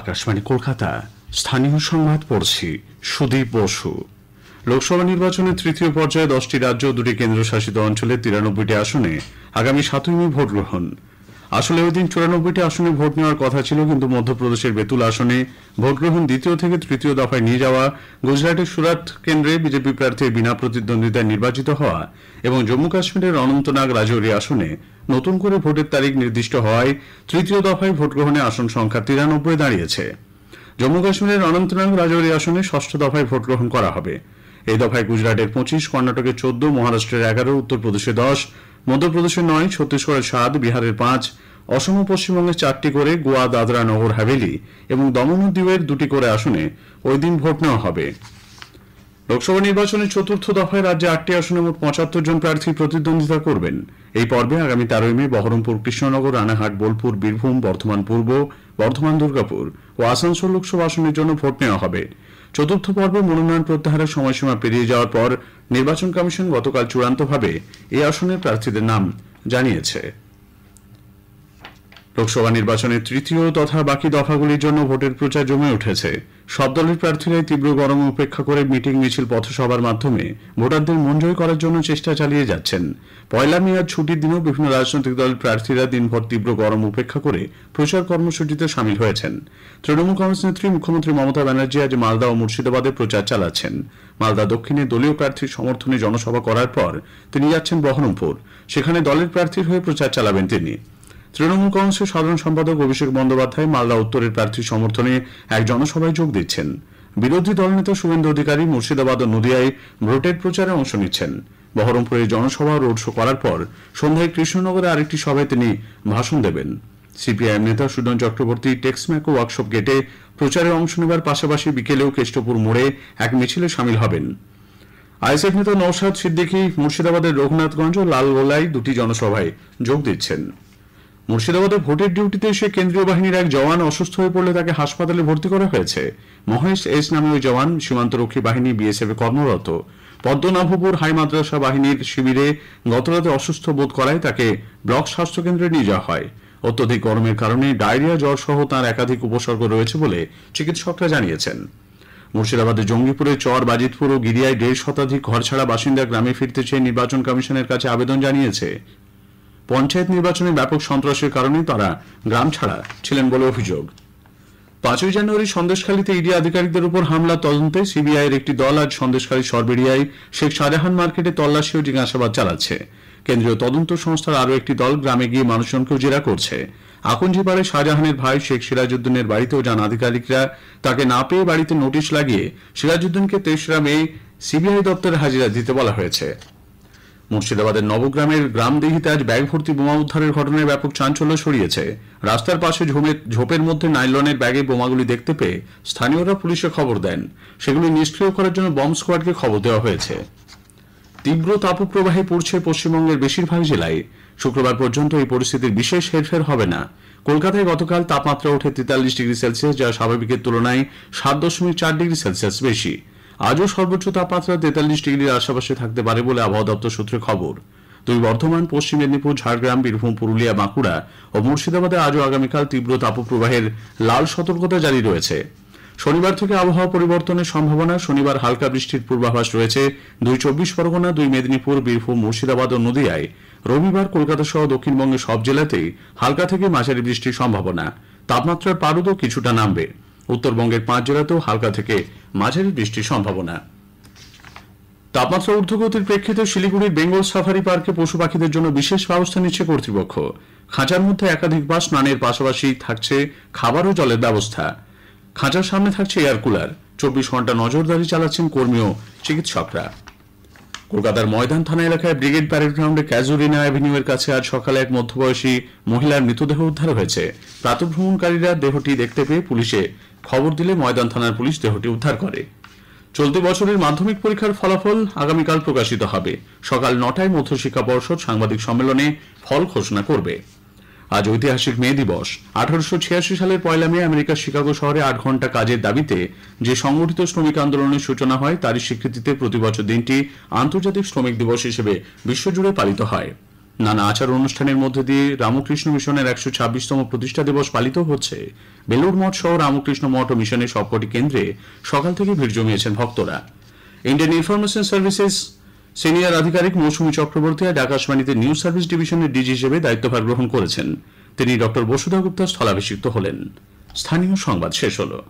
আকাশবাণী কলকাতা। স্থানীয় সংবাদ পড়ছি সুদীপ বসু। লোকসভা নির্বাচনের তৃতীয় পর্যায়ে 10টি রাজ্য ও 2টি কেন্দ্রশাসিত অঞ্চলে 93টি আসনে আগামী 7ই মে ভোট গ্রহণ। আসলে ওই দিন 94টি আসনে ভোট নেওয়ার কথা ছিল, কিন্তু মধ্যপ্রদেশের বেতুল আসনে ভোট গ্রহণ দ্বিতীয় থেকে তৃতীয় দফায় নিয়ে যাওয়া, গুজরাটের সুরাট কেন্দ্রে বিজেপি প্রার্থীর বিনা প্রতিদ্বন্দ্বিতায় নির্বাচিত হওয়া এবং জম্মু কাশ্মীরের অনন্তনাগ রাজৌরি আসনে নতুন করে ভোটের তারিখ নির্দিষ্ট হওয়ায় তৃতীয় দফায় ভোট গ্রহণে আসন সংখ্যা 93 দাঁড়িয়েছে। জম্মু কাশ্মীরের অনন্তনাগ রাজৌরি আসনে ষষ্ঠ দফায় ভোট গ্রহণ করা হবে। এই দফায় গুজরাটের 25, কর্ণাটকের 14, মহারাষ্ট্রের 11, উত্তরপ্রদেশে 10, মধ্যপ্রদেশে 9, ছত্তিশগড়ের 7, বিহারের 5, অসম ও পশ্চিমবঙ্গে 4টি করে, গোয়া, দাদরা, নগর হাভেলি এবং দমন ও দিউয়ের 2টি করে আসনে ওই দিন ভোট নেওয়া হবে। লোকসভা নির্বাচনের চতুর্থ দফায় রাজ্যে 8টি আসনে মোট 75 জন প্রার্থী প্রতিদ্বন্দ্বিতা করবেন। এই পর্বে আগামী 13 মে বহরমপুর, কৃষ্ণনগর, রানাঘাট, বোলপুর, বীরভূম, বর্ধমান পূর্ব, বর্ধমান, দুর্গাপুর ও আসানসোল লোকসভা আসনের জন্য ভোট নেওয়া হবে। চতুর্থ পর্বে মনোনয়ন প্রত্যাহারের সময়সীমা পেরিয়ে যাওয়ার পর নির্বাচন কমিশন গতকাল চূড়ান্তভাবে এই আসনের প্রার্থীদের নাম জানিয়েছে। লোকসভা নির্বাচনের তৃতীয় তথা বাকি দফাগুলির জন্য ভোটের প্রচার জমে উঠেছে। সব দলের প্রার্থীরাই তীব্র গরম উপেক্ষা করে মিটিং, মিছিল, পথসভার মাধ্যমে ভোটারদের মন জয় করার জন্য চেষ্টা চালিয়ে যাচ্ছেন। পয়লা মে আজ ছুটির দিনেও বিভিন্ন রাজনৈতিক দলের প্রার্থীরা দিনভর তীব্র গরম উপেক্ষা করে প্রচার কর্মসূচিতে সামিল হয়েছেন। তৃণমূল কংগ্রেস নেত্রী মুখ্যমন্ত্রী মমতা ব্যানার্জি আজ মালদা ও মুর্শিদাবাদে প্রচার চালাচ্ছেন। মালদা দক্ষিণে দলীয় প্রার্থীর সমর্থনে জনসভা করার পর তিনি যাচ্ছেন বহরমপুর। সেখানে দলের প্রার্থীর হয়ে প্রচার চালাবেন তিনি। তৃণমূল কংগ্রেসের সাধারণ সম্পাদক অভিষেক বন্দ্যোপাধ্যায় মালদা উত্তরের প্রার্থীর সমর্থনে এক জনসভায় যোগ দিচ্ছেন। বিরোধী দলনেতা শুভেন্দু অধিকারী মুর্শিদাবাদ ও নদিয়ায় ভোটের প্রচারে অংশ নিচ্ছেন। বহরমপুরে জনসভা ও রোড শো করার পর সন্ধ্যায় কৃষ্ণনগরে আরেকটি সভায় তিনি ভাষণ দেবেন। সিপিআইএম নেতা সুজন চক্রবর্তী টেক্সম্যাকো ওয়ার্কশপ গেটে প্রচারে অংশ নেবার পাশাপাশি বিকেলেও কেষ্টপুর মোড়ে এক মিছিলে সামিল হবেন। আইএসএফ নেতা নওশাদ সিদ্দিকী মুর্শিদাবাদের রঘুনাথগঞ্জ ও লালগোলায় 2টি জনসভায় যোগ দিচ্ছেন। মুর্শিদাবাদে ভোটের ডিউটিতে এসে কেন্দ্রীয় বাহিনীর এক জওয়ান অসুস্থ হয়ে পড়লে তাকে হাসপাতালে ভর্তি করা হয়েছে। মহেশ এস নামে ওই জওয়ান সীমান্তরক্ষী বাহিনী বিএসএফ কর্মরত। পদ্মনাভপুর হাই মাদ্রাসা বাহিনীর শিবিরে গতরাতে অসুস্থ বোধ করায় তাকে ব্লক স্বাস্থ্য কেন্দ্রে নিয়ে যাওয়া হয়। অত্যধিক গরমের কারণে ডায়রিয়া, জ্বর সহ তাঁর একাধিক উপসর্গ রয়েছে বলে চিকিৎসকরা জানিয়েছেন। মুর্শিদাবাদের জঙ্গিপুরে চর, বাজিতপুর ও গিরিয়ায় 1.5 শতাধিক ঘরছাড়া বাসিন্দা গ্রামে ফিরতে চেয়ে নির্বাচন কমিশনের কাছে আবেদন জানিয়েছে। পঞ্চায়েত নির্বাচনে ব্যাপক সন্ত্রাসের কারণে তারা গ্রাম ছাড়া ছিলেন বলে অভিযোগ। 5ই জানুয়ারি সন্দেশখালীতে ইডি আধিকারিকদের উপর হামলা তদন্তে সিবিআইয়ের একটি দল আজ সন্দেশখালী সরবেরিয়ায় শেখ শাহজাহান মার্কেটে তল্লাশি ও জিজ্ঞাসাবাদ চালাচ্ছে। কেন্দ্রীয় তদন্ত সংস্থার আরও একটি দল গ্রামে গিয়ে মানুষজনকেও জেরা করছে। আকঞ্জিপাড়ায় শাহজাহানের ভাই শেখ সিরাজউদ্দিনের বাড়িতেও যান আধিকারিকরা। তাকে না পেয়ে বাড়িতে নোটিশ লাগিয়ে সিরাজউদ্দিনকে 23 মে সিবিআই দপ্তরে হাজিরা দিতে বলা হয়েছে। মুর্শিদাবাদের নবগ্রামের গ্রামদিঘিতে আজ ব্যাগ ভর্তি বোমা উদ্ধারের ঘটনায় ব্যাপক চাঞ্চল্য ছড়িয়েছে। রাস্তার পাশে ঝোপের মধ্যে নাইলনের ব্যাগে বোমাগুলি দেখতে পেয়ে স্থানীয়রা পুলিশে খবর দেন। সেগুলি নিষ্ক্রিয় করার জন্য বম্ব স্কোয়াডকে খবর দেওয়া হয়েছে। তীব্র তাপপ্রবাহে পড়ছে পশ্চিমবঙ্গের বেশিরভাগ জেলায়। শুক্রবার পর্যন্ত এই পরিস্থিতির বিশেষ হেরফের হবে না। কলকাতায় গতকাল তাপমাত্রা ওঠে 43 ডিগ্রি সেলসিয়াস, যা স্বাভাবিকের তুলনায় 7.4 ডিগ্রি সেলসিয়াস বেশি। আজও সর্বোচ্চ তাপমাত্রা 43 ডিগ্রির আশেপাশে থাকতে পারে বলে আবহাওয়া দপ্তর সূত্রে খবর। বর্ধমান, পশ্চিম মেদিনীপুর, ঝাড়গ্রাম, বীরভূম, পুরুলিয়া, বাঁকুড়া ও মুর্শিদাবাদে আজও আগামীকাল তীব্র তাপপ্রবাহের লাল সতর্কতা জারি রয়েছে। শনিবার থেকে আবহাওয়া পরিবর্তনের সম্ভাবনা। শনিবার হালকা বৃষ্টির পূর্বাভাস রয়েছে 2 চব্বিশ পরগনা, 2 মেদিনীপুর, বীরভূম, মুর্শিদাবাদ ও নদিয়ায়। রবিবার কলকাতা সহ দক্ষিণবঙ্গের সব জেলাতেই হালকা থেকে মাঝারি বৃষ্টির সম্ভাবনা। তাপমাত্রার পারদও কিছুটা নামবে। উত্তরবঙ্গের 5 জেলাতেও হালকা থেকে মাঝারি বৃষ্টির সম্ভাবনা। তাপমাত্রা ঊর্ধ্বগতির প্রেক্ষিতে শিলিগুড়ির বেঙ্গল সাফারি পার্কে পশু পাখিদের জন্য বিশেষ ব্যবস্থা নিচ্ছে কর্তৃপক্ষ। খাঁচার মধ্যে একাধিকবার স্নানের পাশাপাশি থাকছে খাবার ও জলের ব্যবস্থা। খাঁচার সামনে থাকছে এয়ার কুলার। 24 ঘন্টা নজরদারি চালাচ্ছেন কর্মী ও চিকিৎসকরা। কলকাতার ময়দান থানা এলাকায় ব্রিগেড প্যারেড গ্রাউন্ডে ক্যাজুরিনা অ্যাভিনিউয়ের কাছে আজ সকালে এক মধ্যবয়সী মহিলার মৃতদেহ উদ্ধার হয়েছে। প্রাতঃভ্রমণকারীরা দেহটি দেখতে পেয়ে পুলিশে খবর দিলে ময়দান থানার পুলিশ দেহটি উদ্ধার করে। চলতি বছরের মাধ্যমিক পরীক্ষার ফলাফল আগামীকাল প্রকাশিত হবে। সকাল 9টায় মধ্যশিক্ষা পর্ষদ সাংবাদিক সম্মেলনে ফল ঘোষণা করবে। আজ ঐতিহাসিক মে দিবস। 1886 সালের 1 মে আমেরিকার শিকাগো শহরে 8 ঘন্টা কাজের দাবিতে যে সংগঠিত শ্রমিক আন্দোলনের সূচনা হয়, তারই স্বীকৃতিতে প্রতি বছর দিনটি আন্তর্জাতিক শ্রমিক দিবস হিসেবে বিশ্বজুড়ে পালিত হয়। নানা আচার অনুষ্ঠানের মধ্যে দিয়ে রামকৃষ্ণ মিশনের 126তম প্রতিষ্ঠা দিবস পালিত হচ্ছে। বেলুড় মঠ সহ রামকৃষ্ণ মঠ ও মিশনের সবকটি কেন্দ্রে সকাল থেকে ভিড় জমিয়েছেন ভক্তরা। ইন্ডিয়ান ইনফরমেশন সার্ভিসেস সিনিয়র আধিকারিক মৌসুমী চক্রবর্তী আজ আকাশবাণীতে নিউজ সার্ভিস ডিভিশনের ডিজি হিসেবে দায়িত্বভার গ্রহণ করেছেন। তিনি ডক্টর বসুধা গুপ্তা স্থলাভিষিক্ত হলেন। স্থানীয় সংবাদ শেষ হল।